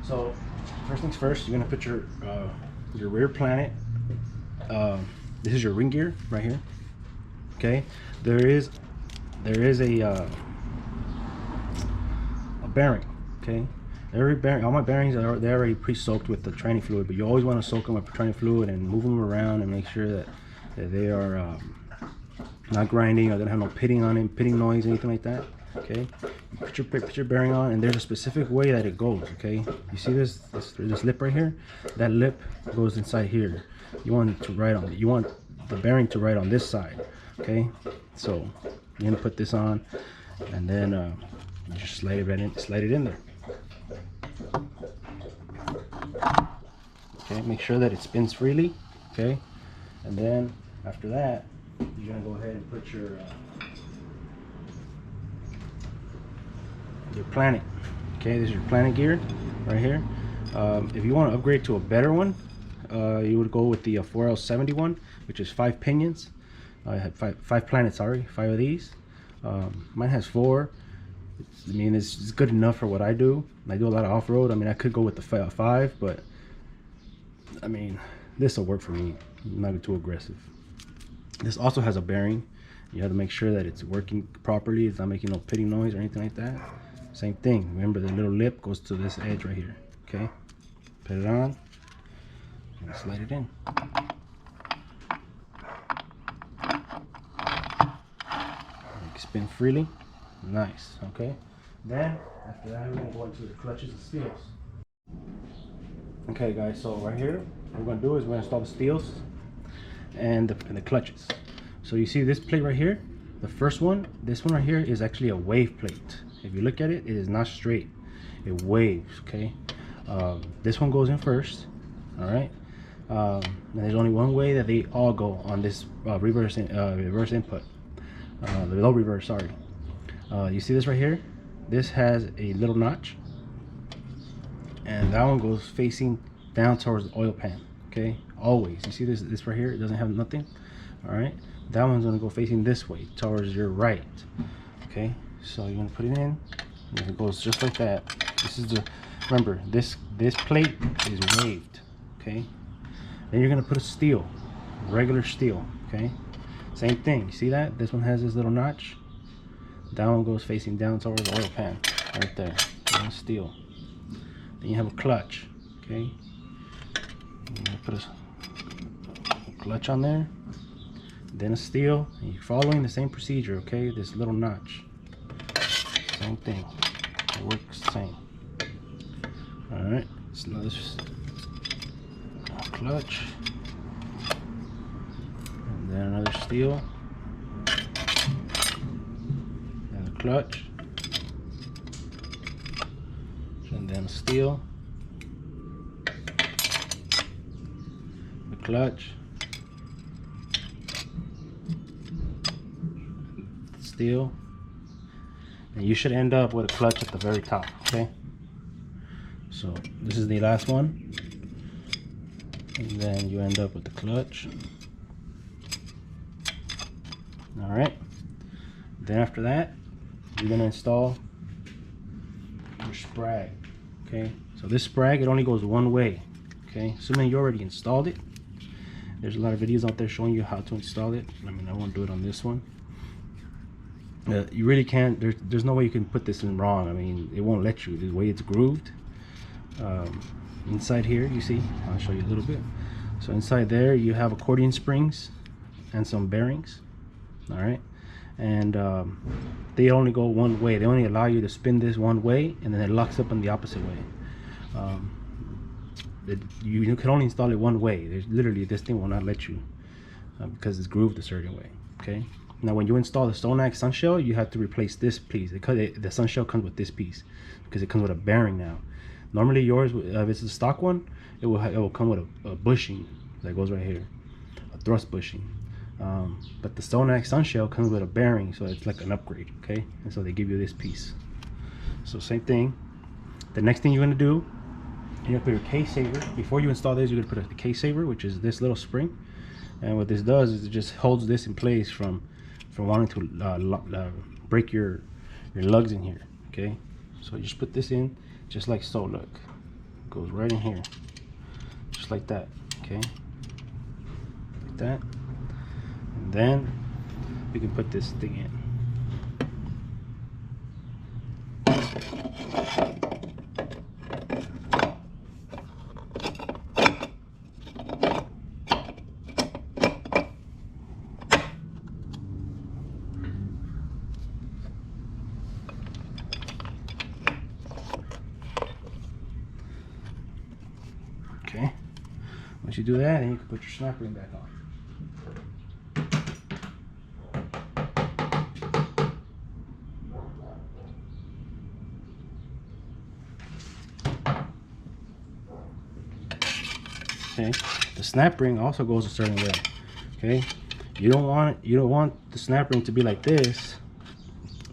So first things first, you're gonna put your rear planet. This is your ring gear right here. Okay, there is a bearing. Okay, every bearing, all my bearings they're already pre-soaked with the TRANNY fluid, but you always want to soak them with TRANNY fluid and move them around and make sure that they are not grinding, or they don't have no pitting on it, pitting noise, anything like that. Okay, you put your bearing on, and there's a specific way that it goes. Okay, you see this lip right here? That lip goes inside here. You want it to ride on. You want the bearing to ride on this side. Okay, so you're gonna put this on, and then you just slide it in there. Okay, make sure that it spins freely. Okay, and then after that, you're gonna go ahead and put your planet. Okay, this is your planet gear right here. If you want to upgrade to a better one, you would go with the 4L71, which is 5 pinions. I had five planets, sorry, 5 of these. Mine has 4. I mean, it's good enough for what I do. I do a lot of off-road. I mean, I could go with the 5, but I mean, this will work for me. I'm not too aggressive. This also has a bearing. You have to make sure that it's working properly. It's not making no pitting noise or anything like that. Same thing. Remember, the little lip goes to this edge right here. Okay, put it on and slide it in. Spin freely. Nice. Okay, then after that, we're gonna go into the clutches and steels. Okay guys, so right here what we're gonna do is we're gonna install the steels and the clutches. So you see this plate right here, the first one, this one right here is actually a wave plate. If you look at it, it is not straight, it waves. Okay, this one goes in first. All right, and there's only one way that they all go on this reverse input, the low reverse, sorry. You see this right here, this has a little notch, and that one goes facing down towards the oil pan. Okay, always. You see this right here, it doesn't have nothing. All right, that one's gonna go facing this way towards your right. Okay, so you're gonna put it in, and it goes just like that. This is the, remember, this plate is waved. Okay, then you're gonna put a steel, regular steel. Okay, same thing. You see that this one has this little notch, that one goes facing down towards the oil pan right there. And steel. Then you have a clutch. Okay, you're gonna put a clutch on there, then a steel, and you're following the same procedure. Okay, this little notch, same thing, it works the same. All right, so now this clutch, and then another steel, and a clutch, and then a steel, the clutch, steel, and you should end up with a clutch at the very top. Okay, so this is the last one, and then you end up with the clutch. All right, then after that, you're going to install your Sprag. Okay, so this Sprag, it only goes one way. Okay, assuming you already installed it. There's a lot of videos out there showing you how to install it. I mean, I won't do it on this one. You really can't, there's no way you can put this in wrong. I mean, it won't let you, the way it's grooved. Inside here, you see, I'll show you a little bit. So inside there, you have accordion springs and some bearings. All right, and they only go one way. They only allow you to spin this one way, and then it locks up in the opposite way. You can only install it one way. There's literally, this thing will not let you because it's grooved a certain way. Okay, now when you install the SONNAX sun shell, you have to replace this piece because the sun shell comes with this piece because it comes with a bearing now. Normally yours, if it's a stock one, it will come with a bushing that goes right here, a thrust bushing. But the SONNAX sun shell comes with a bearing, so it's like an upgrade. Okay, and so they give you this piece. So same thing. The next thing you're going to do, you're going to put your case saver. Before you install this, you're going to put a case saver, which is this little spring, and what this does is it just holds this in place from wanting to break your lugs in here. Okay, so you just put this in just like so. Look, goes right in here, just like that. Okay, like that, and then we can put this thing in. Okay, once you do that, then you can put your snap ring back on. Okay, the snap ring also goes a certain way. Okay, you don't want the snap ring to be like this,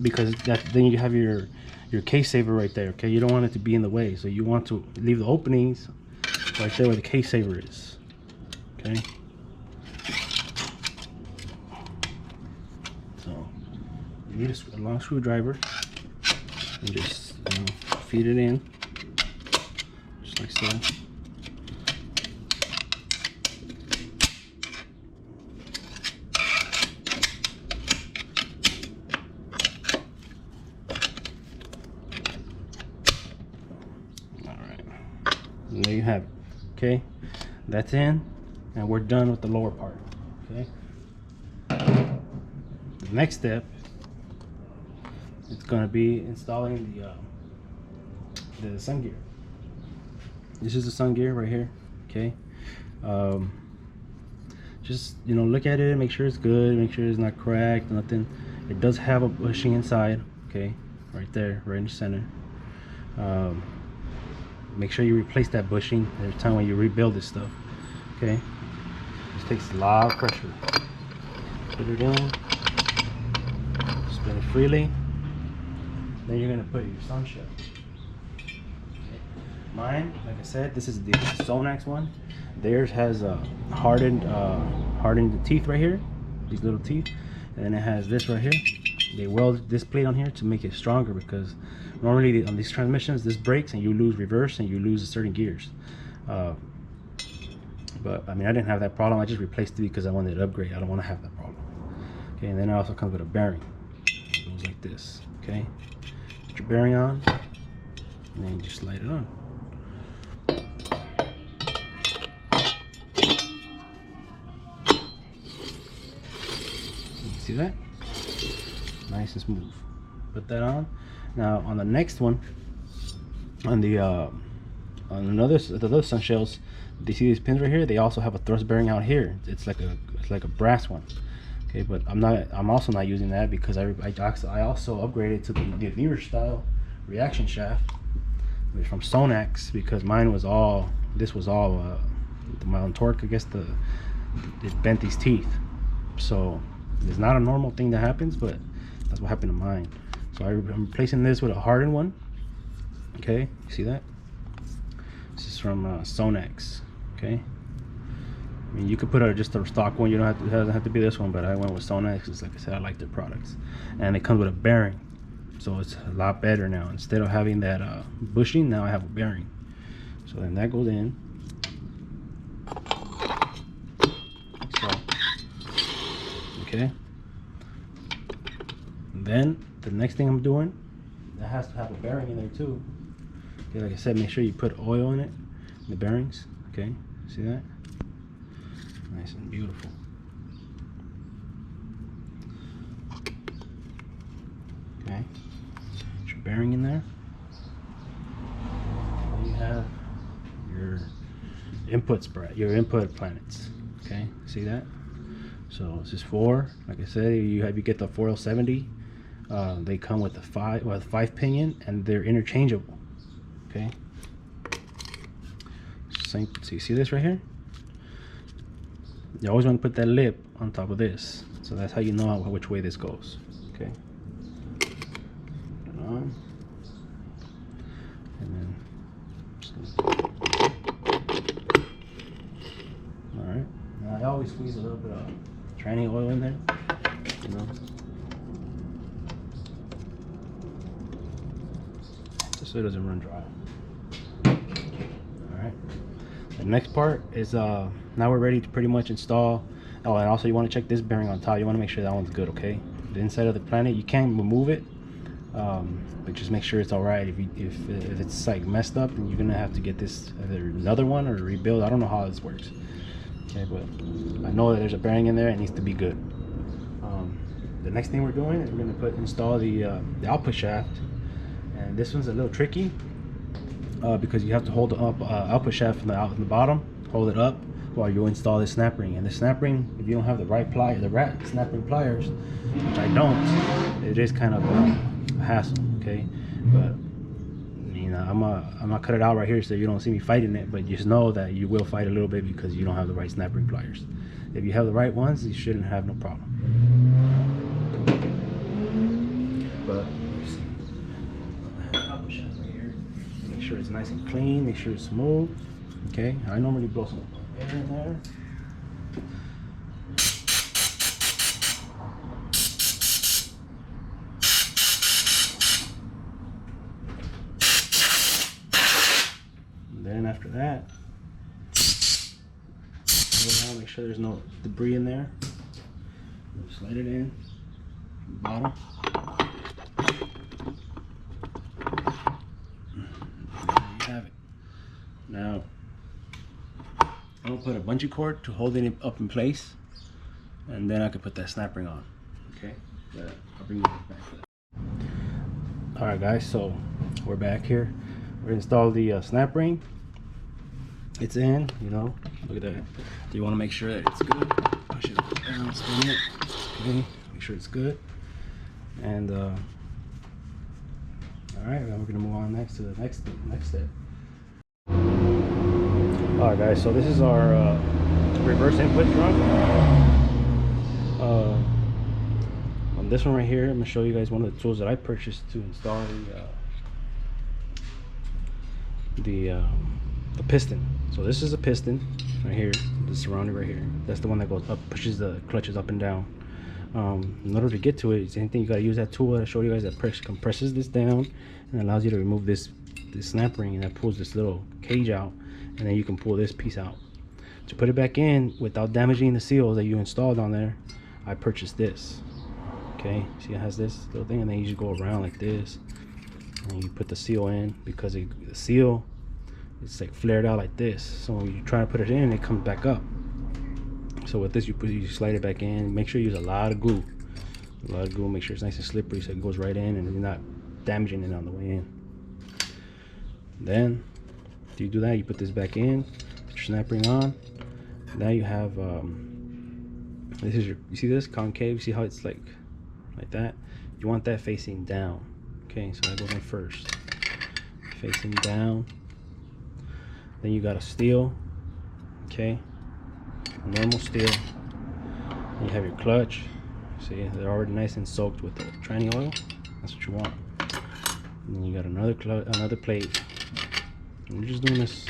because then you have your case saver right there. Okay, you don't want it to be in the way, so you want to leave the openings right there where the case saver is. Okay, so you need a long screwdriver and just feed it in, just like so. And there you have it. Okay, that's in, and we're done with the lower part. Okay, the next step is going to be installing the sun gear. This is the sun gear right here. Okay, just look at it, make sure it's good, make sure it's not cracked, nothing. It does have a bushing inside. Okay, right there, right in the center. Make sure you replace that bushing every time when you rebuild this stuff. Okay, this takes a lot of pressure. Put it in, spin it freely. Then you're gonna put your sun shell. Okay. Mine, like I said, this is the SONNAX one. Theirs has hardened the teeth right here, these little teeth, and then it has this right here. They weld this plate on here to make it stronger, because normally on these transmissions this breaks and you lose reverse and you lose certain gears. But I mean, I didn't have that problem. I just replaced it because I wanted to upgrade. I don't want to have that problem. Okay, and then it also comes with a bearing. It goes like this. Okay, put your bearing on, and then you just slide it on. See that? Nice and smooth. Put that on. Now on the next one, on the on the other sun shells, do you see these pins right here? They also have a thrust bearing out here. It's like a brass one. Okay, but I'm also not using that because I also upgraded to the newer style reaction shaft from SONNAX, because mine was all my own torque. I guess it bent these teeth. So it's not a normal thing that happens, but that's what happened to mine. So I'm replacing this with a hardened one. Okay, you see that? This is from SONNAX. Okay, I mean, you could put just a stock one. You don't have to, it doesn't have to be this one, but I went with SONNAX because, like I said, I like their products, and it comes with a bearing, so it's a lot better now. Instead of having that bushing, now I have a bearing. So then that goes in. So, okay. And then the next thing I'm doing, that has to have a bearing in there too. Okay, like I said, make sure you put oil in it, the bearings. Okay, see that? Nice and beautiful. Okay, put your bearing in there. Then you have your input Sprag, your input planets. Okay, see that? So this is 4. Like I said, you get the 4L70. They come with a 5 pinion, and they're interchangeable. Okay. So you see this right here? You always want to put that lip on top of this, so that's how you know which way this goes. Okay. Put it on, and then just all right. Now I always squeeze a little bit of TRANNY oil in there. Just so it doesn't run dry. The next part is now we're ready to pretty much install. Oh, and also you want to check this bearing on top. You want to make sure that one's good, okay? The inside of the planet, you can remove it, but just make sure it's all right. If it's like messed up, then you're gonna have to get this either another one or rebuild. I don't know how this works. Okay, but I know that there's a bearing in there. It needs to be good. The next thing we're doing is we're gonna install the output shaft, and this one's a little tricky because you have to hold the output shaft from the bottom, hold it up while you install this snap ring. And the snap ring, if you don't have the right pliers, the snap ring pliers, which I don't, it is kind of a hassle. Okay, but you know, I'm gonna cut it out right here so you don't see me fighting it, but just know that you will fight a little bit because you don't have the right snap ring pliers. If you have the right ones, you shouldn't have no problem. But right here, make sure it's nice and clean, make sure it's smooth. Okay, I normally blow some air in there. And then after that, make sure there's no debris in there. Slide it in, bottom. There you have it. Now, I'm gonna put a bungee cord to hold it up in place, and then I can put that snap ring on. Okay, but I'll bring you back for that. All right, guys. So we're back here. We're gonna install the snap ring. It's in. You know, look at that. You want to make sure that it's good. Push it down, spin it. Okay, make sure it's good. And all right, then we're gonna move on next to the next step. All right, guys. So this is our reverse input drum. On this one right here, I'm gonna show you guys one of the tools that I purchased to install the piston. So this is a piston right here, the surrounding right here. That's the one that goes up, pushes the clutches up and down. In order to get to it, same thing, you gotta use that tool that I showed you guys that compresses this down and allows you to remove this snap ring, and that pulls this little cage out, and then you can pull this piece out. To put it back in without damaging the seals that you installed on there, I purchased this. Okay, see it has this little thing, and then you just go around like this, and you put the seal in, because the seal, it's like flared out like this, so when you try to put it in, it comes back up. So with this, you slide it back in. Make sure you use a lot of glue. Make sure it's nice and slippery so it goes right in and you're not damaging it on the way in. Then after you do that, you put this back in, put your snap ring on. Now you have this is your, you see this concave, see how it's like that? You want that facing down. Okay, so that goes in first, facing down. Then you got a steel, okay, normal steel. Then you have your clutch. See, they're already nice and soaked with the tranny oil. That's what you want. And then you got another plate. And we're just doing this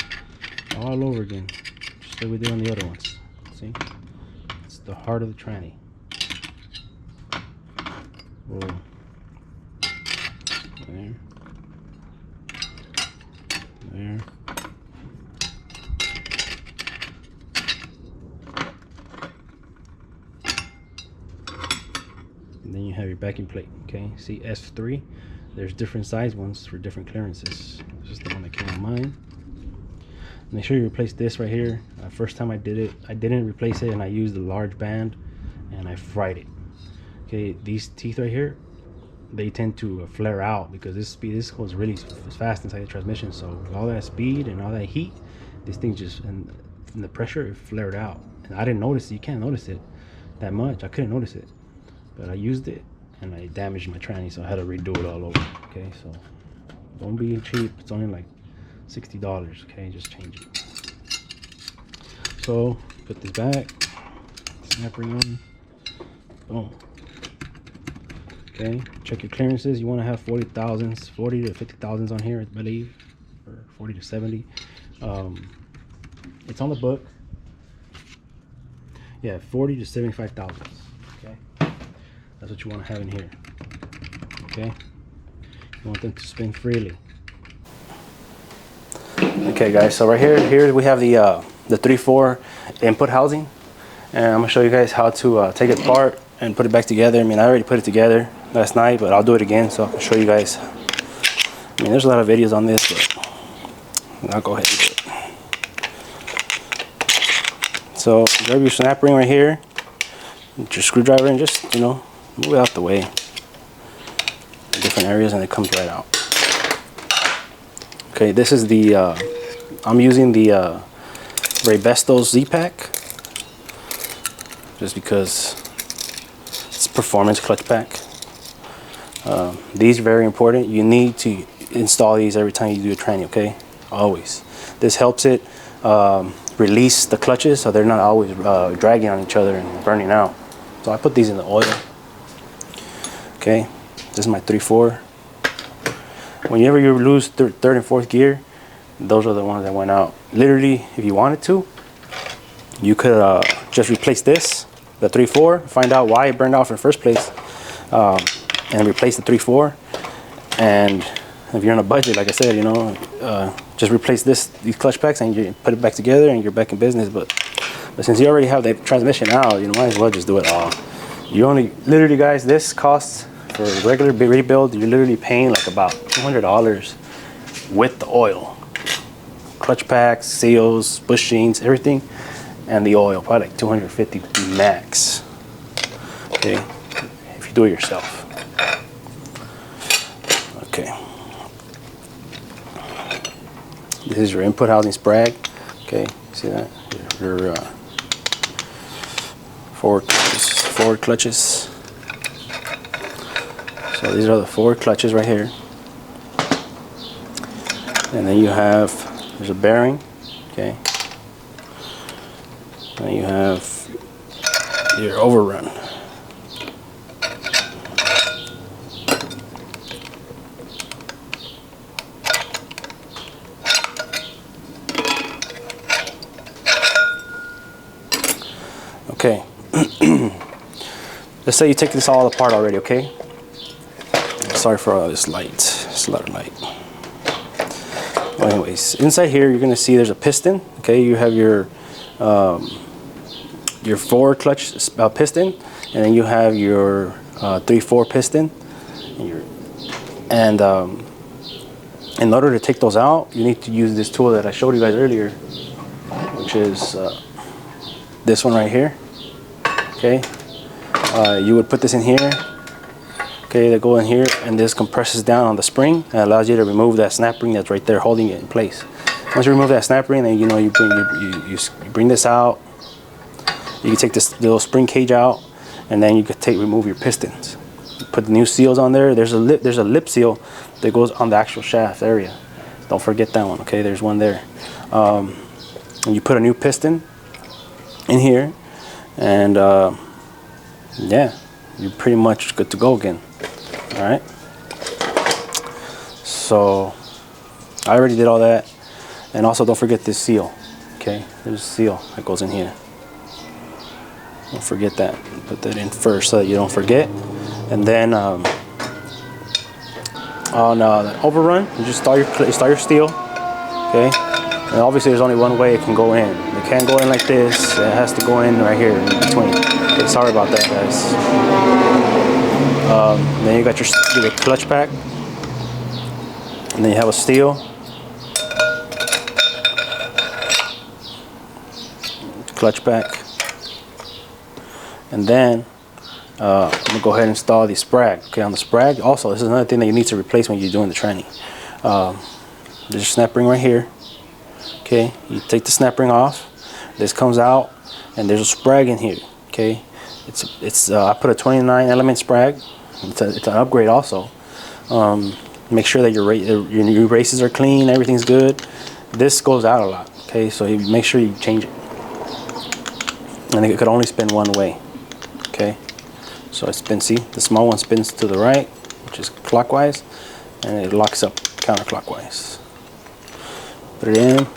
all over again, just like we did on the other ones. See, it's the heart of the tranny. Whoa. There. And then you have your backing plate. Okay, see S3, there's different size ones for different clearances. This is the one that came to mind. Make sure you replace this right here. First time I did it, I didn't replace it, and I used a large band and I fried it. Okay, these teeth right here, they tend to flare out because this goes really fast inside the transmission. So with all that speed and all that heat, this thing just, and the pressure, it flared out. And I didn't notice it. You can't notice it that much. I couldn't notice it, but I used it and I damaged my tranny, so I had to redo it all over. Okay, so don't be cheap. It's only like $60. Okay, just change it. So put this back, snap ring on, boom. Okay, check your clearances. You want to have 40 to 50 thousandths on here, I believe, or 40 to 70. It's on the book. Yeah, 40 to 75 thousandths. Okay, that's what you want to have in here. Okay, you want them to spin freely. Okay guys, so right here we have the 3/4 input housing, and I'm gonna show you guys how to take it apart and put it back together. I mean, I already put it together last night, but I'll do it again so I can show you guys. I mean, there's a lot of videos on this, but I'll go ahead and do it. So grab your snap ring right here, your screwdriver, and just, you know, move it out the way in different areas, and it comes right out. Okay, this is the I'm using the Raybestos Z-Pack just because it's performance clutch pack. These are very important. You need to install these every time you do a tranny, okay? Always. This helps it release the clutches so they're not always dragging on each other and burning out. So I put these in the oil. Okay, this is my 3/4. Whenever you lose third and fourth gear, those are the ones that went out. Literally, if you wanted to, you could just replace this, the 3/4, find out why it burned off in the first place, and replace the 3/4. And if you're on a budget, like I said, you know, just replace these clutch packs and you put it back together and you're back in business. But since you already have the transmission out, you know, might as well just do it all. You only, literally guys, this costs, for a regular rebuild, you're literally paying like about $200 with the oil. Clutch packs, seals, bushings, everything, and the oil, probably like $250 max. Okay, if you do it yourself. Okay. This is your input housing Sprag. Okay, see that? Your forward clutches. So these are the forward clutches right here. And then you have, there's a bearing, okay? And you have your overrun. Okay. Let's say you take this all apart already, okay? Sorry for all this light. It's a lot of light. Well, anyways, inside here you're gonna see there's a piston. Okay, you have your forward clutch piston, and then you have your 3/4 piston. And in order to take those out, you need to use this tool that I showed you guys earlier, which is this one right here. Okay, you would put this in here. Okay, they go in here, and this compresses down on the spring and allows you to remove that snap ring that's right there holding it in place. Once you remove that snap ring, then you know you bring this out. You can take this little spring cage out, and then you could remove your pistons. You put the new seals on there. There's a lip seal that goes on the actual shaft area. Don't forget that one. Okay, there's one there. And you put a new piston in here, and yeah, you're pretty much good to go again. All right, so I already did all that. And also don't forget this seal. Okay, there's a seal that goes in here. Don't forget that. Put that in first so that you don't forget. And then on the overrun, you just start your steel. Okay, and obviously there's only one way it can go in. It can't go in like this. It has to go in right here in between. Okay, sorry about that, guys. Then you got your clutch pack, and then you have a steel, clutch pack, and then I'm gonna go ahead and install the Sprag. Okay, on the Sprag, also this is another thing that you need to replace when you're doing the tranny. There's a snap ring right here. Okay, you take the snap ring off. This comes out, and there's a Sprag in here. Okay, it's I put a 29 element Sprag. It's an upgrade also. Make sure that your races are clean, everything's good. This goes out a lot. Okay, so you make sure you change it. And it could only spin one way. Okay, so it spins. See, the small one spins to the right, which is clockwise, and it locks up counterclockwise. Put it in.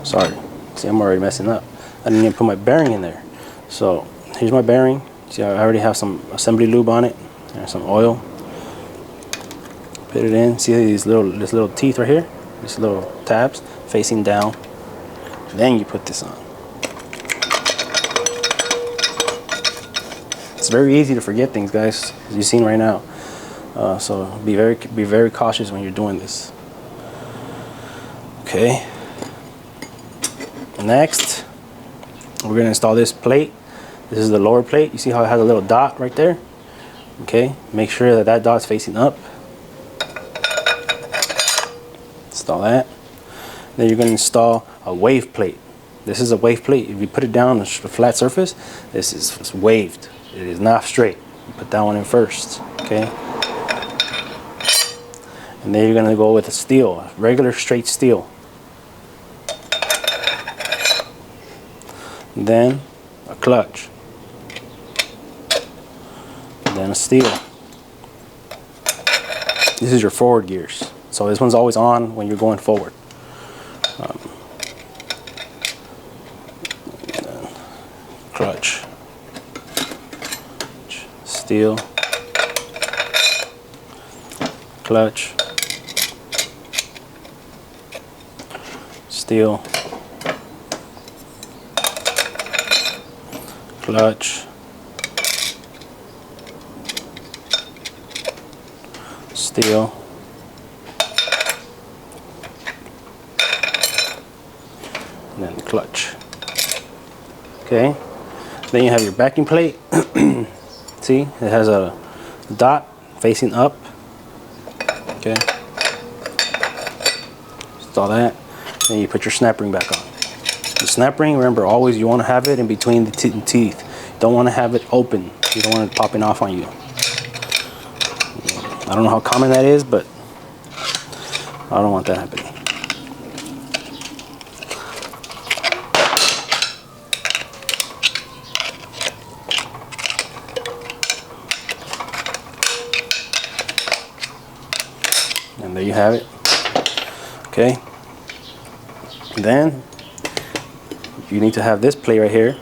Sorry, see, I'm already messing up. I didn't even put my bearing in there. So here's my bearing. See, I already have some assembly lube on it and some oil. Put it in. See this little teeth right here, these little tabs facing down. Then you put this on. It's very easy to forget things, guys, as you've seen right now. So be very cautious when you're doing this. Okay. Next, we're gonna install this plate. This is the lower plate. You see how it has a little dot right there? Okay. Make sure that dot's facing up. Install that. Then you're gonna install a wave plate. This is a wave plate. If you put it down on a flat surface, this is waved. It is not straight. You put that one in first, okay? And then you're gonna go with a steel, regular straight steel. Then a clutch. Then a steel. This is your forward gears. So this one's always on when you're going forward. Clutch. Steel. Clutch. Steel. Clutch. Steel. And then the clutch. Okay. Then you have your backing plate. See, it has a dot facing up. Okay. Install that. Then you put your snap ring back on. The snap ring, remember, always you want to have it in between the teeth. You don't want to have it open. You don't want it popping off on you. I don't know how common that is, but I don't want that happening. And there you have it. Okay. Then you need to have this plate right here.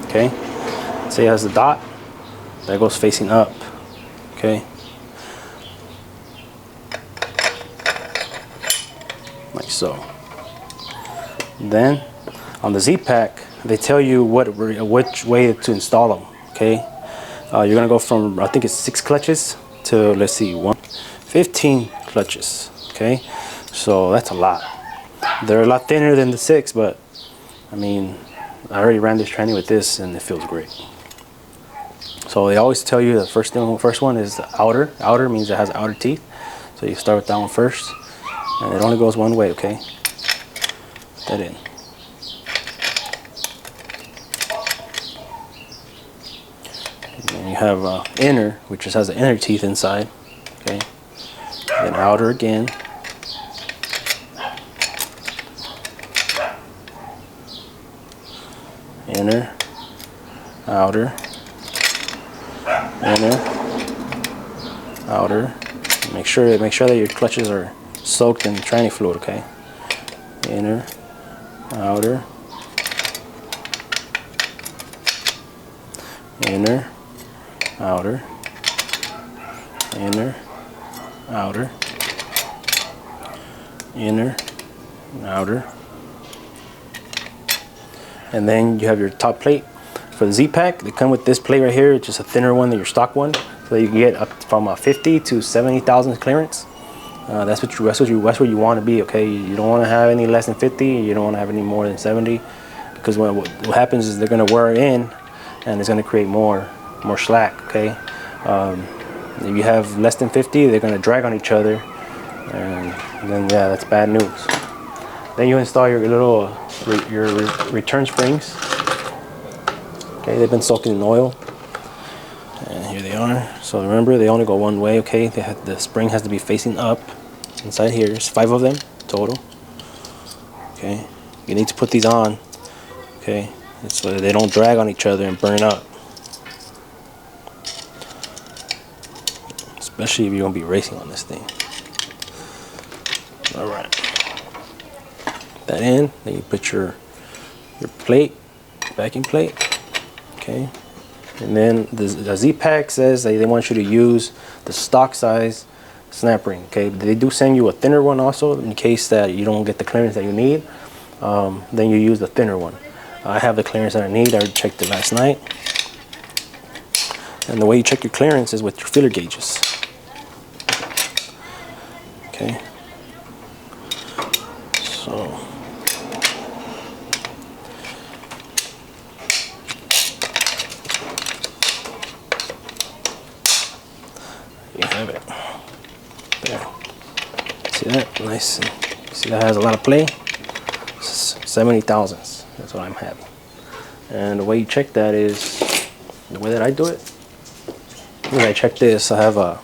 Okay. Say it has the dot that goes facing up. Okay. Like so. Then on the Z-Pack, they tell you which way to install them. Okay. You're gonna go from, I think it's 6 clutches to, let's see, 15 clutches. Okay. So that's a lot. They're a lot thinner than the 6, but I mean, I already ran this TRANNY with this and it feels great. So they always tell you the first one is the outer. Outer means it has outer teeth. So you start with that one first. And it only goes one way, okay? Put that in. And then you have inner, which just has the inner teeth inside. Okay. Then outer again. Inner, outer, inner, outer. Make sure that your clutches are soaked in TRANNY fluid, okay? Inner, outer, inner, outer, inner, outer, inner, outer. And then you have your top plate. For the Z-Pack, they come with this plate right here. It's just a thinner one than your stock one. So you can get up from 50 to 70,000 clearance. That's where you want to be, okay? You don't want to have any less than 50. You don't want to have any more than 70. Because what happens is they're going to wear in and it's going to create more slack, okay? If you have less than 50, they're going to drag on each other. And then, yeah, that's bad news. Then you install your little return springs. Okay, they've been soaked in oil, and here they are. So remember, they only go one way. Okay, the spring has to be facing up. Inside here, there's 5 of them total. Okay, you need to put these on. Okay, so that they don't drag on each other and burn up. Especially if you're gonna be racing on this thing. All right. That in, then you put your plate, backing plate. Okay, and then the Z-Pack says that they want you to use the stock size snap ring. Okay, they do send you a thinner one also in case that you don't get the clearance that you need. Then you use the thinner one. I have the clearance that I need. I already checked it last night. And the way you check your clearance is with your feeler gauges. Okay, so you have it there. See that? Nice. See that has a lot of play. 70 thousandths. That's what I'm having. And the way you check that is the way that I do it. When I check this, I have a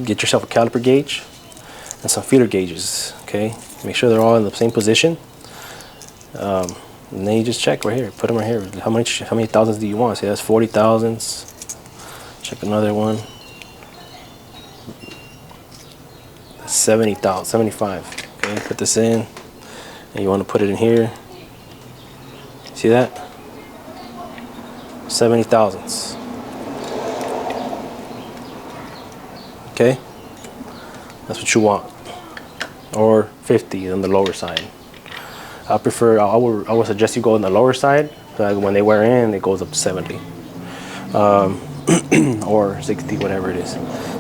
get yourself a caliper gauge and some feeler gauges. Okay, make sure they're all in the same position. And then you just check right here. Put them right here. How many thousandths do you want? See, that's 40 thousandths. Check another one. 70,000, 75. Okay, put this in, and you want to put it in here. See that? 70 thousandths. Okay, that's what you want, or 50 on the lower side. I prefer. I would suggest you go on the lower side. So when they wear in, it goes up to 70, or 60, whatever it is.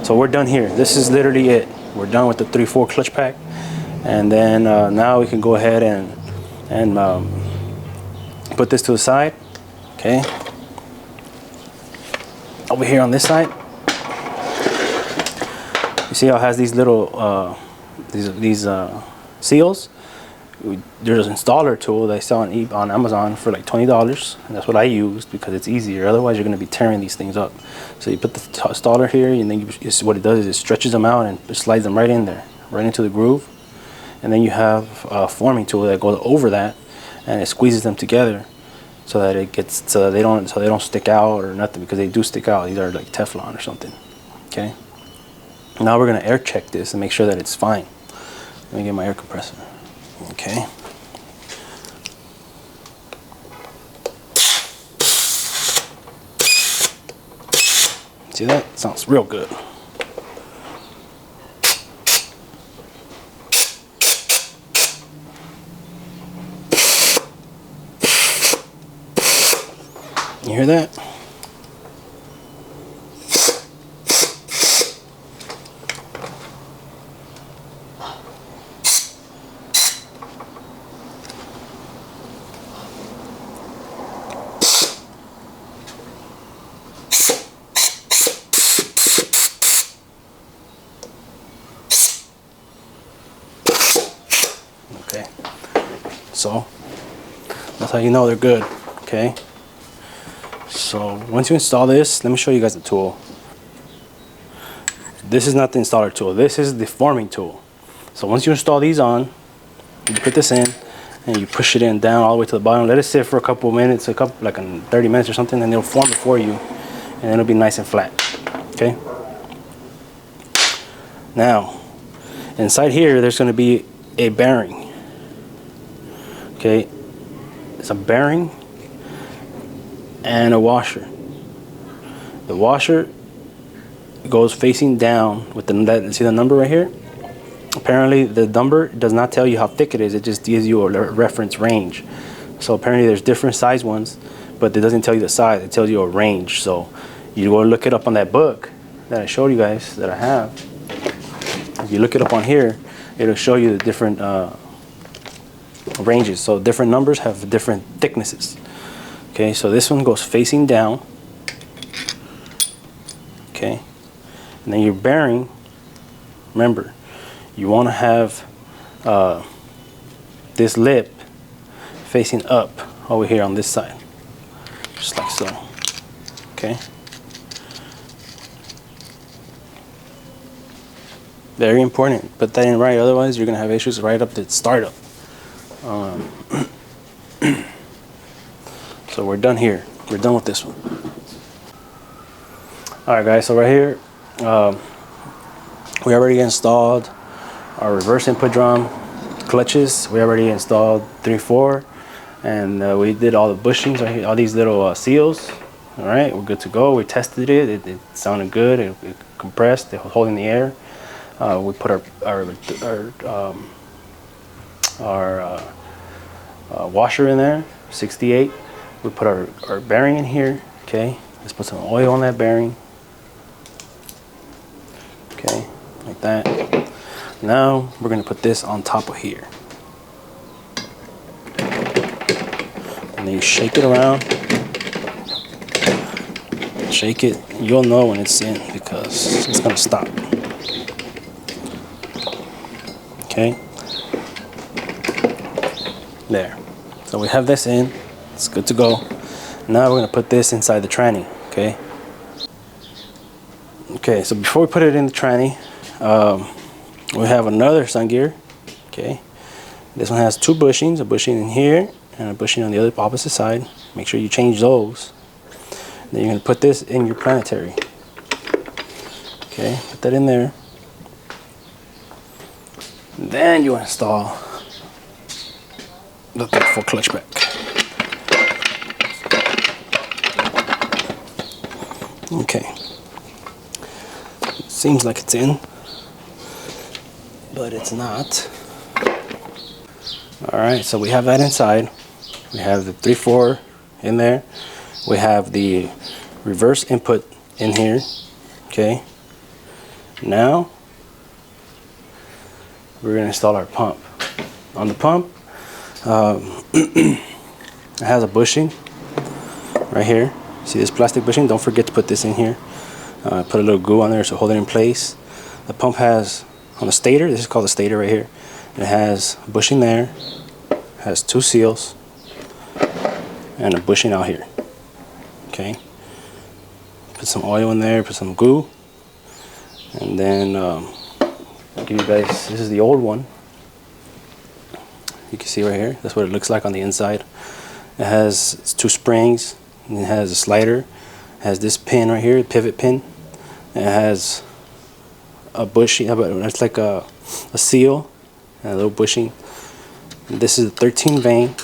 So we're done here. This is literally it. We're done with the 3/4 clutch pack, and then now we can go ahead and put this to the side. Okay. Over here on this side, you see how it has these little these seals. There's an installer tool that I sell on Amazon for like $20, and that's what I used because it's easier. Otherwise, you're going to be tearing these things up. So you put the installer here, and then what it does is it stretches them out and it slides them right in there, right into the groove. And then you have a forming tool that goes over that, and it squeezes them together so that it gets they don't stick out or nothing, because they do stick out. These are like Teflon or something. Okay. Now we're going to air check this and make sure that it's fine. Let me get my air compressor. Okay. See that? Sounds real good. You hear that? Okay, so that's how you know they're good. Okay, so once you install this, let me show you guys the tool. This is not the installer tool, this is the forming tool. So once you install these on, you put this in and you push it in down all the way to the bottom. Let it sit for a couple of minutes, like 30 minutes or something, and it'll form it for you, and it'll be nice and flat. Okay, now inside here there's going to be a bearing. Okay, it's a bearing and a washer. The washer goes facing down with see the number right here? Apparently the number does not tell you how thick it is, it just gives you a reference range. So apparently there's different size ones, but it doesn't tell you the size, it tells you a range. So you go look it up on that book that I showed you guys that I have. If you look it up on here, it'll show you the different ranges. So different numbers have different thicknesses. Okay, so this one goes facing down. Okay, and then your bearing, remember, you want to have this lip facing up over here on this side, just like so. Okay, very important, put that in right, otherwise you're gonna have issues right up to startup. So we're done here. We're done with this one. Alright guys, so right here we already installed our reverse input drum clutches. We already installed 3/4 And we did all the bushings right here, all these little seals. All right, we're good to go. We tested it. It sounded good. It compressed. It was holding the air. We put our washer in there, 68. We put our bearing in here. Okay, let's put some oil on that bearing. Okay, like that. Now we're gonna put this on top of here. And then you shake it around. Shake it. You'll know when it's in because it's gonna stop. Okay. There. So we have this in. It's good to go. Now we're gonna put this inside the tranny. Okay. Okay. So before we put it in the tranny, we have another sun gear. Okay. This one has two bushings, a bushing in here and a bushing on the other opposite side. Make sure you change those. Then you're going to put this in your planetary. Okay, put that in there. And then you install the 34 clutch back. Okay. Seems like it's in, but it's not. Alright, so we have that inside. We have the 3/4 in there. We have the reverse input in here. Okay. Now we're going to install our pump. On the pump, it has a bushing right here. See this plastic bushing? Don't forget to put this in here. Put a little glue on there to hold it in place. The pump has on the stator. This is called the stator right here. It has a bushing there. Has two seals and a bushing out here. Okay, put some oil in there, put some glue, and then I'll give you guys, this is the old one. You can see right here, that's what it looks like on the inside. It has two springs, and it has a slider. It has this pin right here, pivot pin. It has a bushing, that's like a seal, and a little bushing. And this is a 13 vein.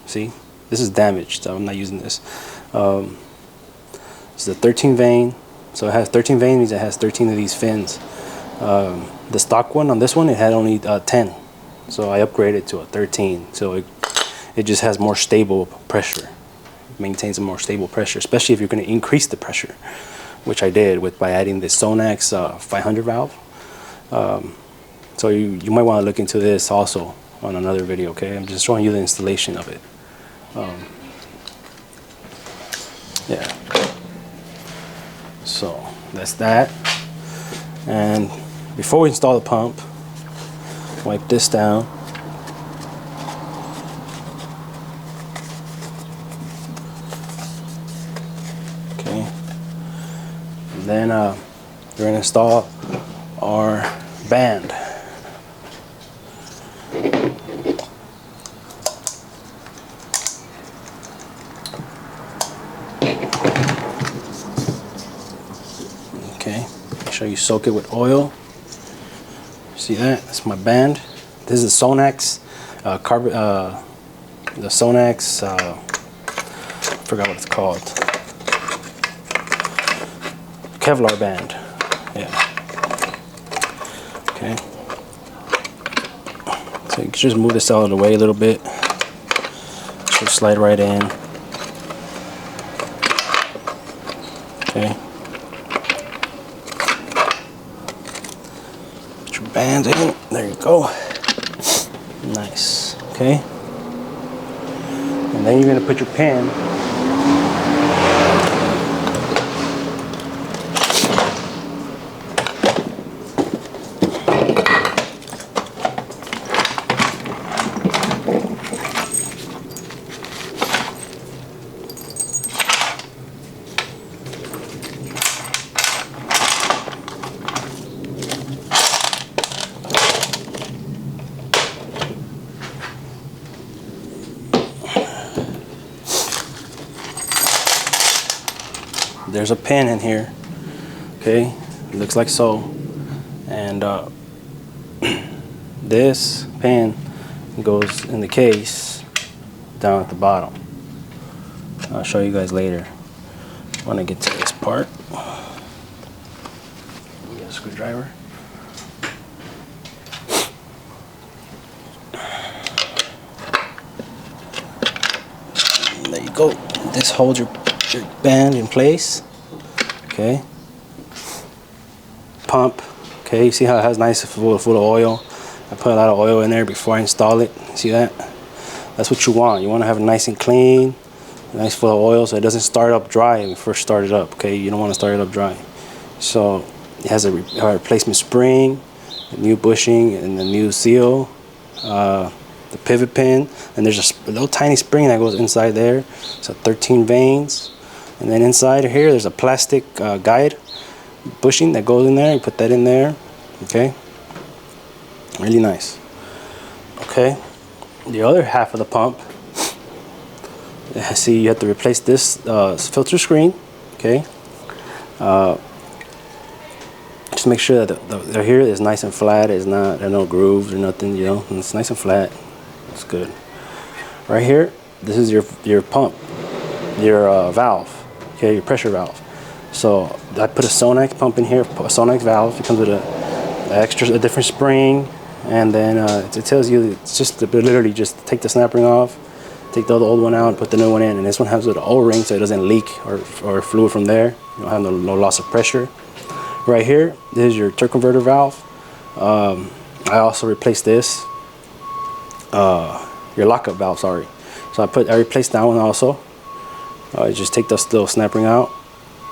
See, this is damaged, so I'm not using this. It's the 13 vein, so it has 13 veins, means it has 13 of these fins. The stock one on this one, it had only 10, so I upgraded to a 13, so it just has more stable pressure. It maintains a more stable pressure, especially if you're going to increase the pressure, which I did by adding the SONNAX 500 valve. So you might want to look into this also on another video. Okay, I'm just showing you the installation of it. Yeah, so that's that. And before we install the pump, wipe this down. Okay, and then we're going to install our band. Okay, make sure you soak it with oil. See that? That's my band. This is SONNAX the SONNAX I forgot what it's called. Kevlar band. Yeah. Okay. So you can just move this out of the way a little bit. Should slide right in. Okay. Put your bands in. There you go. Nice. Okay. And then you're gonna put your pin . There's a pin in here, okay, it looks like so, and this pin goes in the case down at the bottom. I'll show you guys later when I get to this part. Get a screwdriver. There you go. This holds your band in place. Okay. Pump. Okay, you see how it has nice full of oil? I put a lot of oil in there before I install it. See that? That's what you want. You want to have it nice and clean, nice full of oil, so it doesn't start up dry when you first start it up. Okay, you don't want to start it up dry. So it has a replacement spring, a new bushing, and a new seal, the pivot pin, and there's a little tiny spring that goes inside there. So 13 vanes, and then inside here there's a plastic guide bushing that goes in there. You put that in there. Okay, really nice. Okay, the other half of the pump, see, you have to replace this filter screen. Okay, just make sure that the here is nice and flat. It's not, there are no grooves or nothing, you know, it's nice and flat. It's good. Right here, this is your pump, your valve, okay, your pressure valve. So I put a SONNAX pump in here, a SONNAX valve. It comes with a different spring, and then it tells you it's just literally just take the snap ring off, take the old one out, and put the new one in. And this one has an O-ring, so it doesn't leak or fluid from there. You don't have no loss of pressure. Right here, this is your torque converter valve. I also replaced this, your lockup valve. Sorry. So I replaced that one also. You just take the little snap ring out.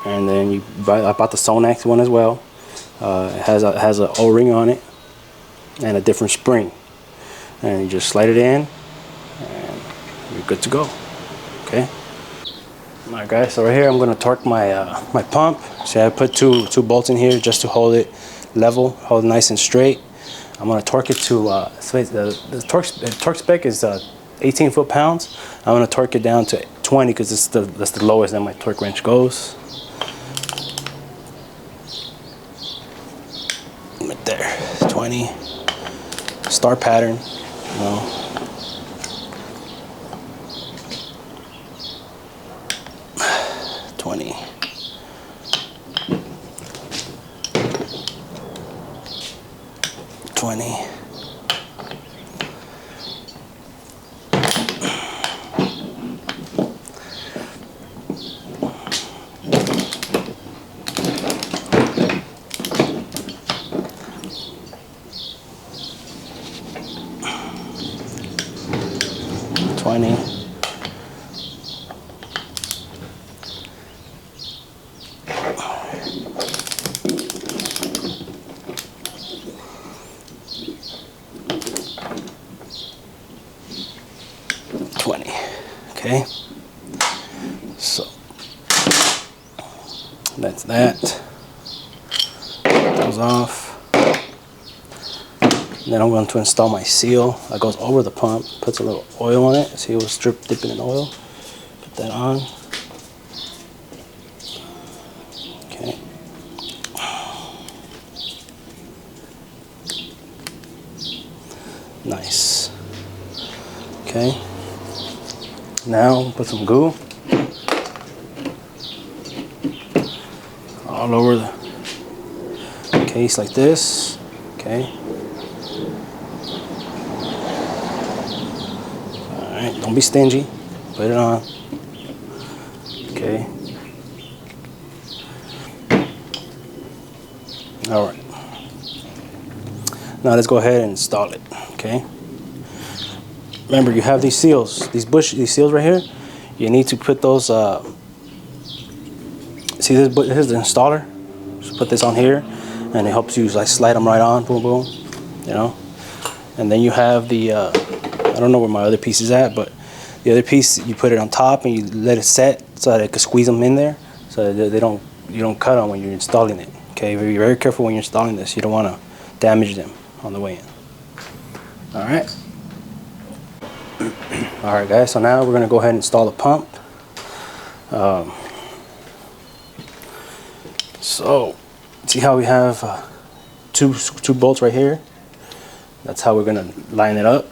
And then I bought the SONNAX one as well. It has a O-ring on it and a different spring. And you just slide it in, and you're good to go. Okay. All right, guys. So right here, I'm gonna torque my my pump. See, I put two bolts in here just to hold it level, hold it nice and straight. I'm gonna torque it to the torque spec is 18 foot-pounds. I'm gonna torque it down to 20 because that's the lowest that my torque wrench goes. Right there, 20. Star pattern, you know. $20. $20. $20. Okay, so that's that. Goes off. Then I'm going to install my seal that goes over the pump, puts a little oil on it. See, it was dipping in oil. Put that on. Okay. Nice. Okay. Now put some glue all over the case like this. Okay. Alright, don't be stingy. Put it on. Okay. Alright. Now let's go ahead and install it. Okay. Remember, you have these seals, these seals right here. You need to put those. See this? This is the installer. Just put this on here, and it helps you like slide them right on. Boom, boom. You know. And then you have the. I don't know where my other piece is at, but the other piece you put it on top and you let it set so that it can squeeze them in there, so that you don't cut them when you're installing it. Okay, be very careful when you're installing this. You don't want to damage them on the way in. All right. Alright guys, so now we're going to go ahead and install the pump. So, see how we have two bolts right here? That's how we're going to line it up.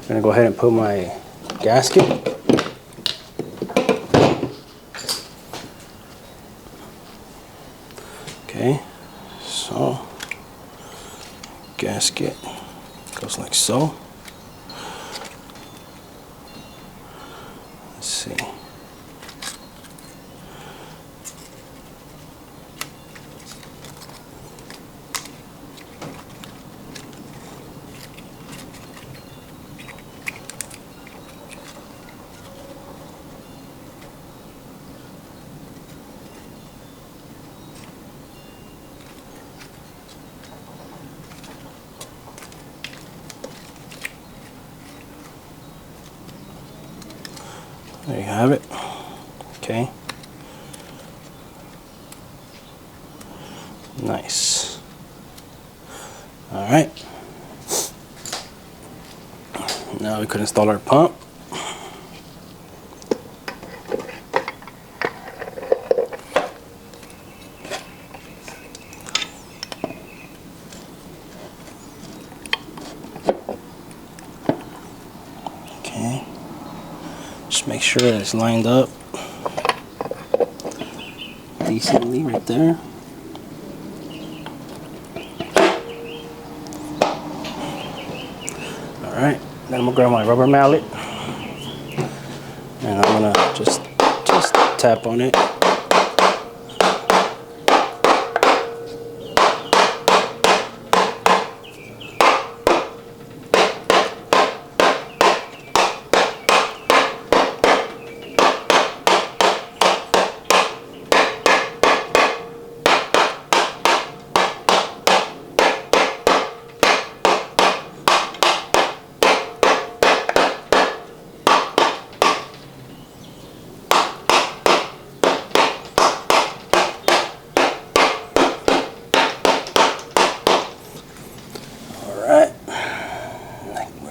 gonna go ahead and put my gasket. Okay, so gasket goes like so. Let's see. There you have it. Okay. Nice. All right. Now we could install our pump. Okay. Just make sure that it's lined up decently right there. Alright, then I'm gonna grab my rubber mallet and I'm gonna just tap on it.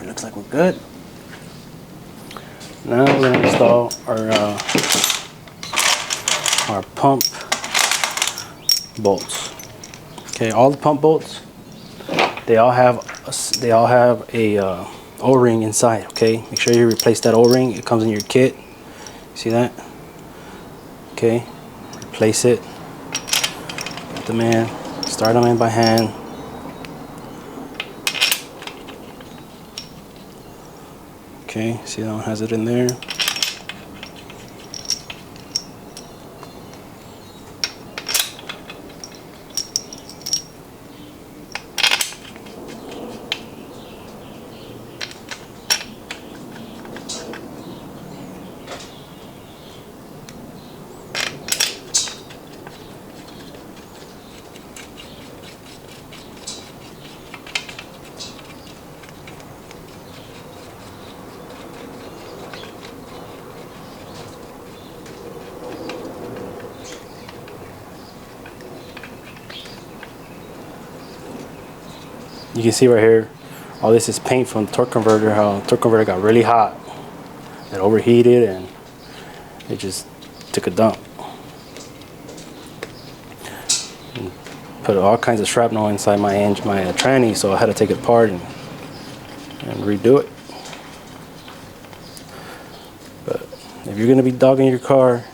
Looks like we're good. Now we're going to install our pump bolts. Okay, all the pump bolts, they all have a O-ring inside. Okay, make sure you replace that O-ring. It comes in your kit. See that? Okay, replace it. Put them in. Start them in by hand. Okay, see that one has it in there. You can see right here, all this is paint from the torque converter. How the torque converter got really hot, it overheated, and it just took a dump. And put all kinds of shrapnel inside my tranny, so I had to take it apart and redo it. But if you're gonna be dogging your car,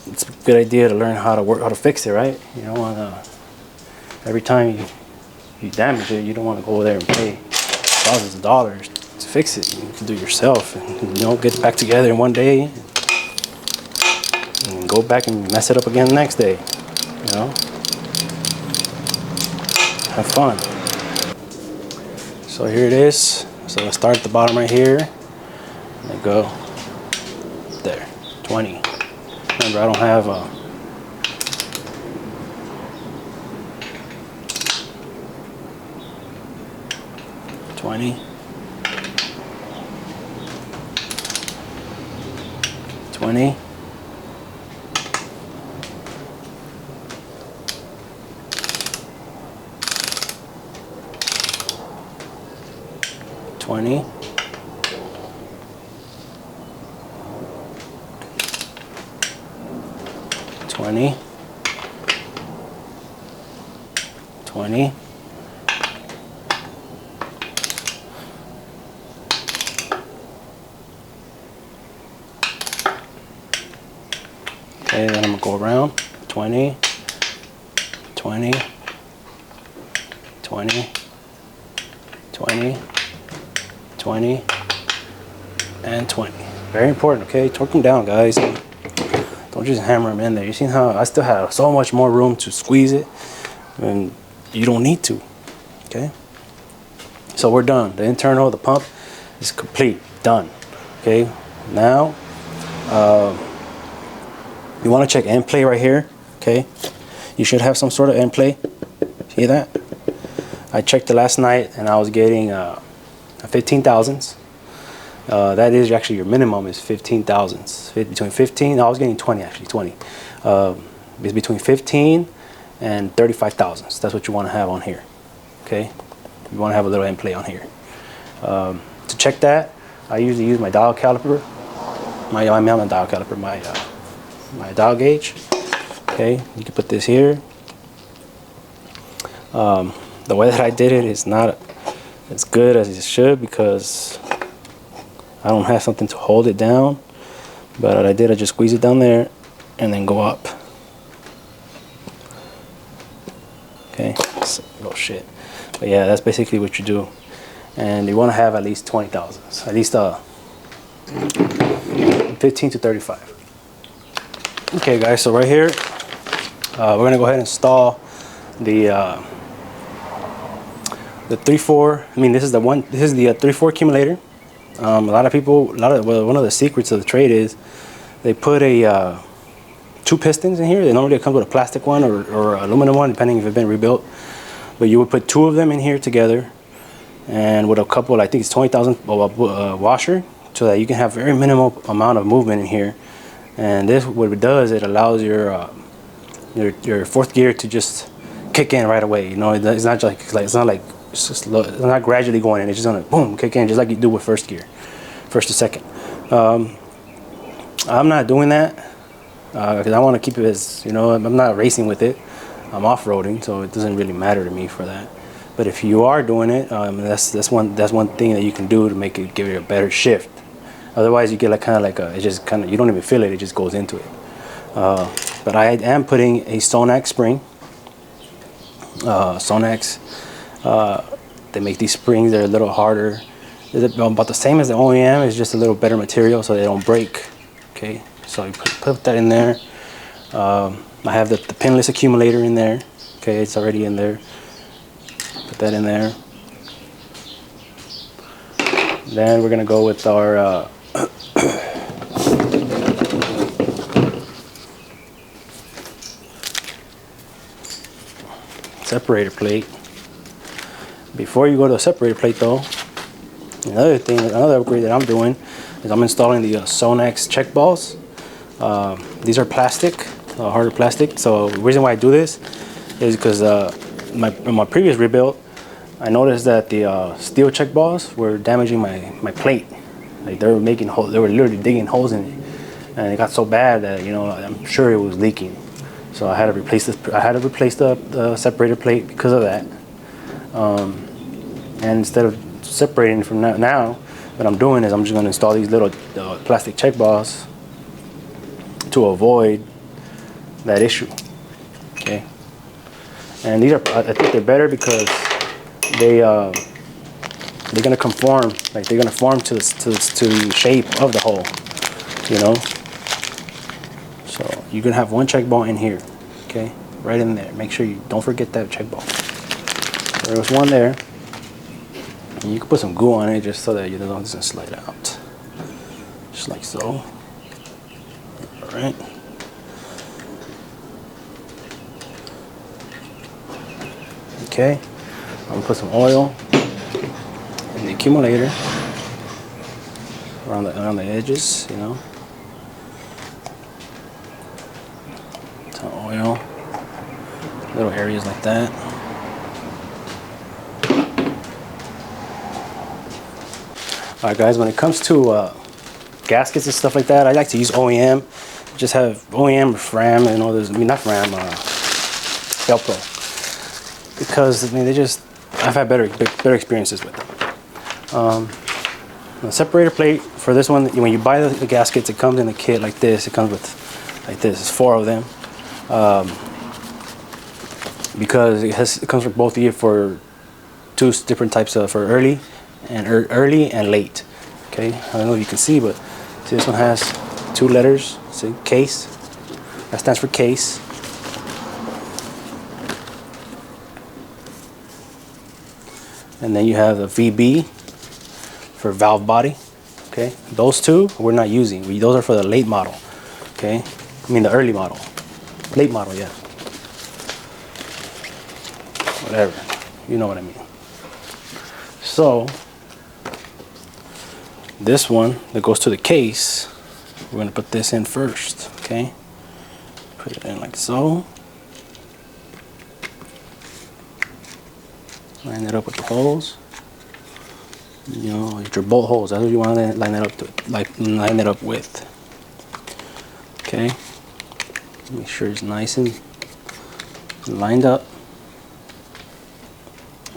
it's a good idea to learn how to fix it, right? You don't want to, every time you damage it, you don't want to go over there and pay thousands of dollars to fix it. You can do it yourself, and get it back together in one day, and go back and mess it up again the next day. Have fun. So here it is. So I start at the bottom right here, and I go there. 20. Remember, I don't have a 20, 20, 20, 20, 20, Okay, then I'm gonna go around 20, 20, 20, 20, 20, and 20. Very important, okay? Torque them down, guys. Don't just hammer them in there. You see how I still have so much more room to squeeze it, and you don't need to, okay? So we're done. The internal, the pump is complete, done, okay? Now, you want to check end play right here, okay? You should have some sort of end play. See that? I checked it last night and I was getting 15 thousandths. That is actually your minimum is 15 thousandths. Between 15, I was getting 20 actually, 20. It's between 15 and 35 thousandths. That's what you want to have on here, okay? You want to have a little end play on here. To check that, I usually use my dial caliper. My dial caliper, my dial gauge. Okay, you can put this here. The way that I did it is not as good as it should because I don't have something to hold it down. But what I did, I just squeeze it down there and then go up. Okay, oh shit. But yeah, that's basically what you do. And you want to have at least 20 thousandths, at least 15 to 35. Okay guys, so right here, we're gonna go ahead and install the 3-4. I mean, this is the 3-4 accumulator. A lot of people, one of the secrets of the trade is they put a 2 pistons in here. They normally comes with a plastic one or aluminum one, depending if it's been rebuilt. But you would put 2 of them in here together, and with a couple, I think it's 20,000 washer, so that you can have very minimal amount of movement in here. And this, what it does, it allows your 4th gear to just kick in right away. You know, it's not it's not gradually going in. It's just gonna boom kick in, just like you do with 1st gear, 1st to 2nd. I'm not doing that because I want to keep it as, you know, I'm not racing with it. I'm off-roading, so it doesn't really matter to me for that. But if you are doing it, that's one thing that you can do to make it, give it a better shift. Otherwise, you get like it just you don't even feel it. It just goes into it. But I am putting a SONNAX spring. SONNAX. They make these springs. They're a little harder. They're about the same as the OEM. It's just a little better material, so they don't break. Okay. So you put that in there. I have the pinless accumulator in there. Okay, it's already in there. Put that in there. Then we're gonna go with our separator plate. Before you go to a separator plate though, another upgrade that I'm doing is I'm installing the SONNAX check balls. These are plastic, harder plastic. So the reason why I do this is because in my previous rebuild, I noticed that the steel check balls were damaging my plate. Like they were making holes, they were literally digging holes in it, and it got so bad that, you know, I'm sure it was leaking. So I had to replace this. I had to replace the separator plate because of that. And instead of separating from now, what I'm doing is I'm just going to install these little plastic check balls to avoid that issue. Okay. And these are, I think they're better because they're gonna conform, like they're gonna form to the shape of the hole, you know. So you're gonna have one check ball in here, okay, right in there. Make sure you don't forget that check ball. There was one there, and you can put some glue on it just so that it doesn't slide out, just like so. All right. Okay, I'm gonna put some oil in the accumulator around the edges, you know. Some oil, little areas like that. All right, guys. When it comes to gaskets and stuff like that, I like to use OEM. Just have OEM or Fram, you know. I mean, not Fram, Velcro. Because I mean, I've had better experiences with them. The separator plate for this one, when you buy the gaskets, it comes in a kit like this. It comes with like this. It's 4 of them, because it comes from both year for 2 different types of, for early and late. Okay, I don't know if you can see, but see, this one has 2 letters. See, case. That stands for case. And then you have the VB for valve body. Okay, those 2 we're not using. Those are for the late model. Okay, I mean the early model, late model, yeah. Whatever, you know what I mean. So this one that goes to the case, we're gonna put this in first. Okay, put it in like so. Line it up with the holes. You know, your bolt holes. That's what you want to line it up to, line it up with. Okay. Make sure it's nice and lined up.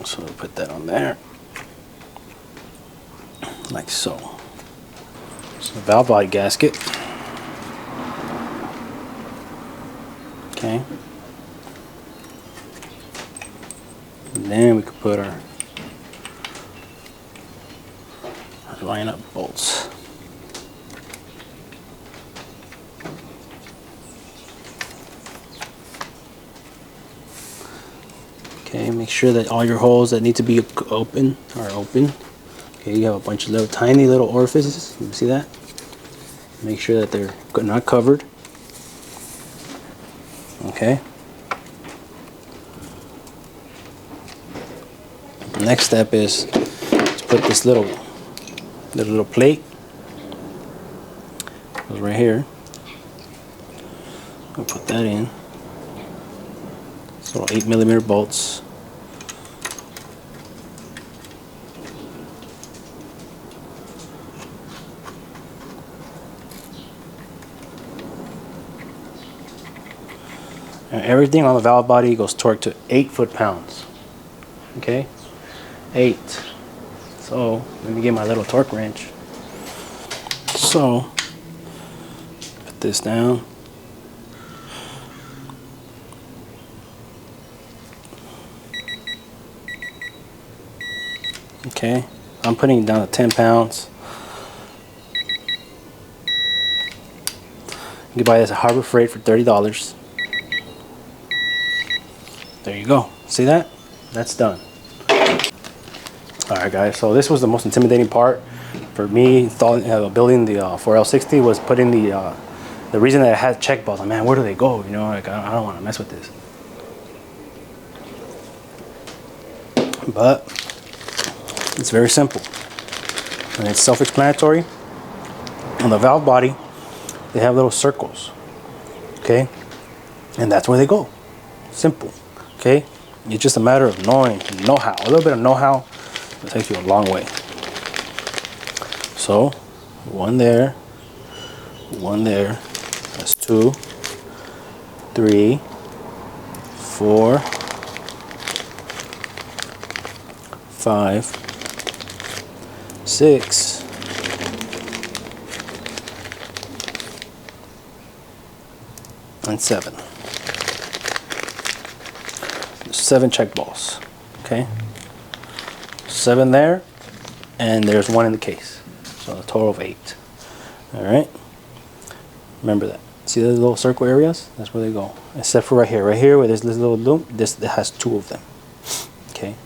So we'll put that on there, like so. So the valve body gasket. Okay. And then we could put our line up bolts. Okay, make sure that all your holes that need to be open are open. Okay, you have a bunch of little tiny little orifices. You see that? Make sure that they're not covered. Okay. The next step is to put this little plate. Goes right here. I'll put that in. It's little 8mm bolts. And everything on the valve body goes torqued to 8 foot-pounds. Okay, 8. So let me get my little torque wrench. So put this down. Okay, I'm putting it down to 10 pounds. You can buy this at Harbor Freight for $30. There you go. See that? That's done. Alright guys, so this was the most intimidating part for me building the 4L60 was putting the reason that it had check balls. Like, man, where do they go? You know, like I don't want to mess with this. But it's very simple and it's self-explanatory. On the valve body, they have little circles. Okay, and that's where they go. Simple. Okay, it's just a matter of knowing know-how. A little bit of know-how will take you a long way. So one there, that's 2, 3, 4, 5, 6, and 7. 7 check balls. Okay, 7 there, and there's 1 in the case, so a total of 8. All right, remember that. See those little circle areas? That's where they go, except for right here where there's this little loop. This has 2 of them. Okay,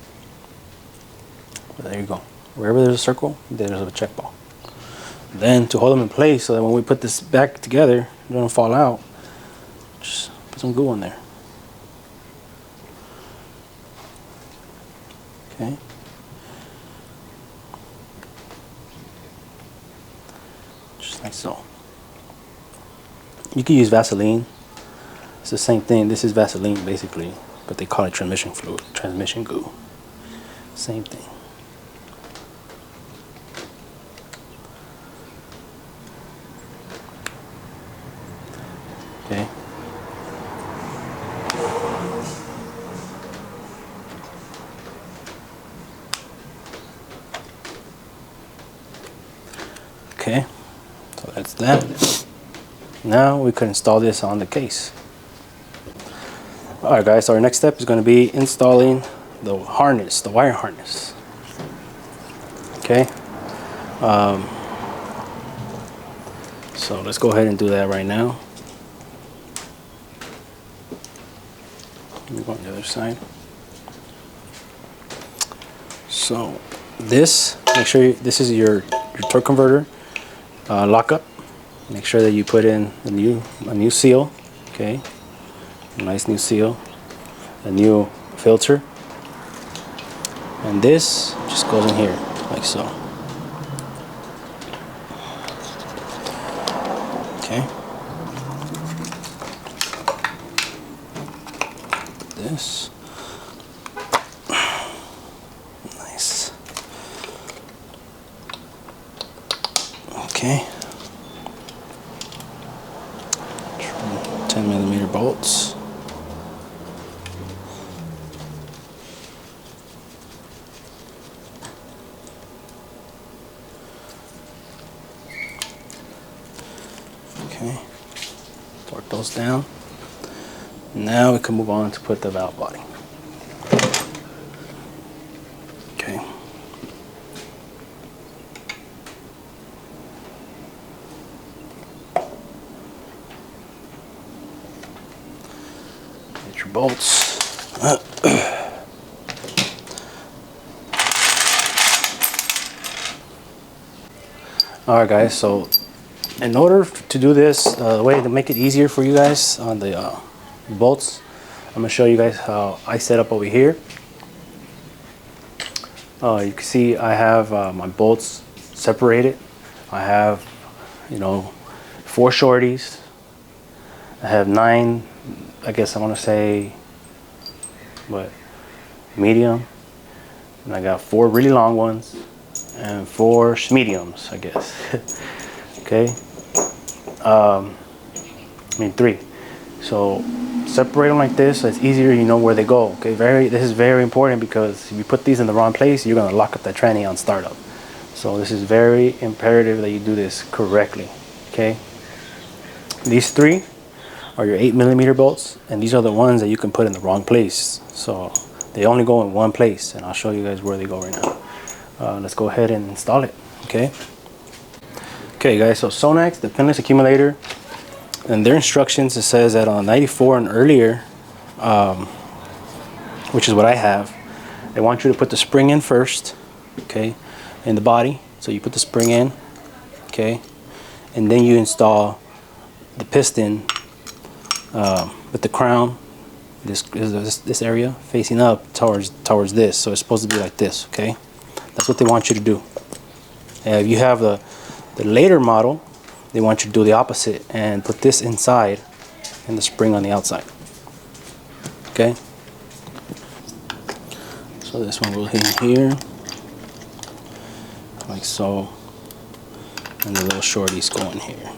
well, there you go. Wherever there's a circle, there's a check ball. Then to hold them in place so that when we put this back together, it don't fall out, just put some glue on there. Okay. Just like so. You can use Vaseline. It's the same thing. This is Vaseline basically, but they call it transmission fluid, transmission glue. Same thing. Okay. Okay, so that's that. Now we could install this on the case. Alright guys, so our next step is going to be installing the harness, the wire harness. Okay. So let's go ahead and do that right now. Let me go on the other side. So this, make sure this is your torque converter lockup. Make sure that you put in a new seal. Okay, a nice new seal, a new filter, and this just goes in here like so. Okay. This. Nice. Okay. 10mm bolts. Okay. Torque those down. Now we can move on to put the valve body. Okay. Get your bolts. Alright guys, so in order to do this, the way to make it easier for you guys on the bolts, I'm going to show you guys how I set up over here. You can see I have my bolts separated. I have, 4 shorties. I have 9, I guess I want to say, medium. And I got 4 really long ones and 4 mediums, I guess. Okay. 3. So separate them like this so it's easier, you know where they go. Okay, this is very important, because if you put these in the wrong place, you're going to lock up that tranny on startup. So this is very imperative that you do this correctly. Okay, these 3 are your 8mm bolts, and these are the ones that you can put in the wrong place. So they only go in one place, and I'll show you guys where they go right now. Let's go ahead and install it. Okay guys, so SONNAX, the pinless accumulator, and their instructions, it says that on 94 and earlier, which is what I have, they want you to put the spring in first, okay, in the body. So you put the spring in, okay, and then you install the piston with the crown, this area facing up towards this. So it's supposed to be like this, okay. That's what they want you to do. And if you have the later model, they want you to do the opposite and put this inside and the spring on the outside. Okay. So this one will hit here, like so, and the little shorties go in here.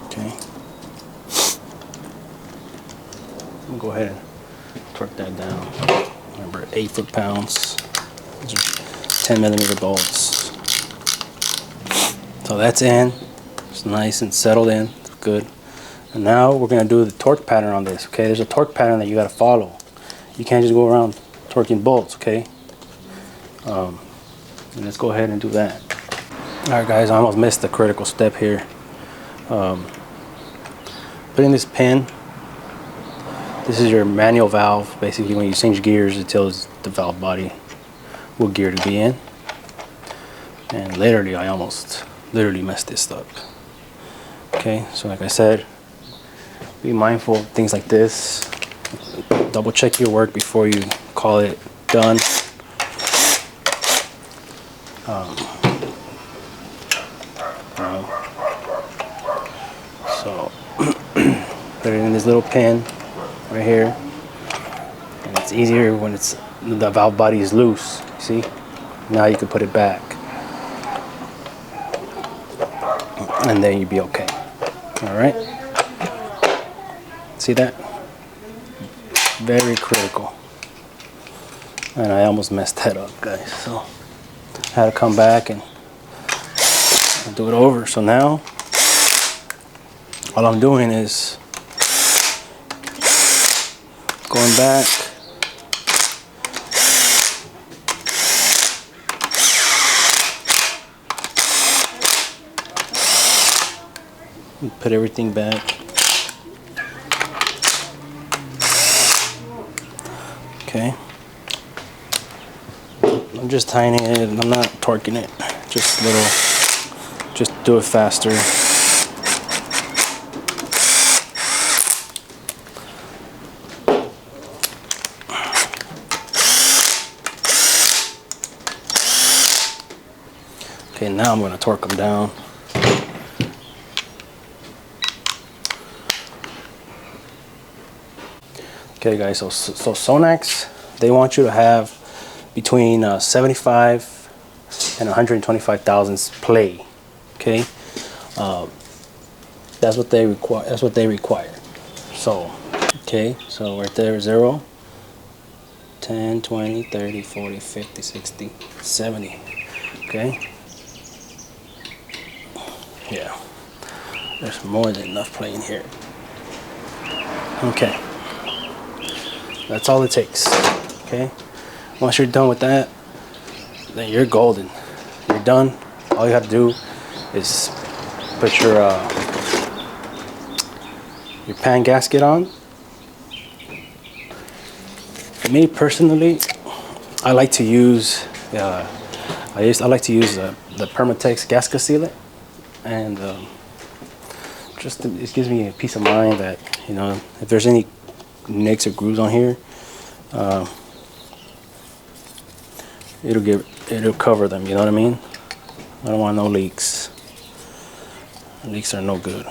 Okay. I'll go ahead and torque that down. Remember, 8 foot-pounds. These are 10mm bolts. So that's in. It's nice and settled in. It's good. And now we're going to do the torque pattern on this. Okay, there's a torque pattern that you got to follow. You can't just go around torquing bolts. Okay. And let's go ahead and do that. All right, guys. I almost missed the critical step here. Putting this pin. This is your manual valve. Basically, when you change gears, it tells the valve body what gear to be in. And literally, I almost messed this up. Okay, so like I said, be mindful of things like this. Double check your work before you call it done. So put it in this little pin right here, and it's easier when the valve body is loose. See, now you can put it back, and then you'll be okay. All right, see that? Very critical. and I almost messed that up, guys. So I had to come back and do it over. So now all I'm doing is going back, and put everything back. Okay. I'm just tightening it, and I'm not torquing it. Just little, just do it faster. Okay, now I'm going to torque them down. Okay guys, so SONNAX, they want you to have between 75 and 125 thousandths play. Okay, that's what they require. That's what they require. So, okay, so right there, 0, 10, 20, 30, 40, 50, 60, 70. Okay. Yeah, there's more than enough play in here. Okay, that's all it takes. Okay, once you're done with that, then you're golden. You're done. All you have to do is put your pan gasket on. For me personally, I like to use I like to use the Permatex gasket sealant. And it gives me a peace of mind that, you know, if there's any nicks or grooves on here, it'll cover them. You know what I mean? I don't want no leaks. Leaks are no good.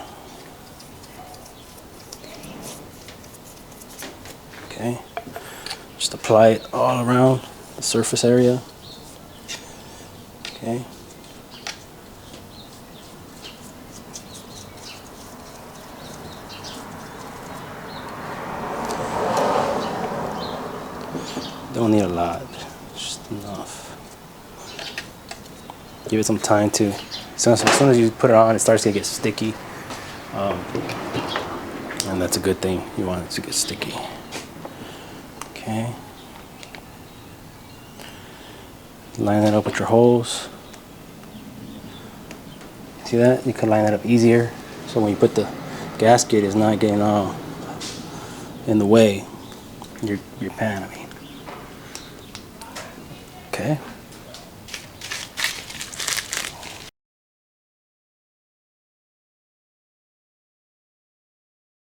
Okay, just apply it all around the surface area. Okay. Don't need a lot, just enough. Give it some time to. As soon as you put it on, it starts to get sticky, and that's a good thing. You want it to get sticky. Okay. Line that up with your holes. See that? You can line that up easier, so when you put the gasket, it's not getting all in the way. Your pan, I mean. Okay.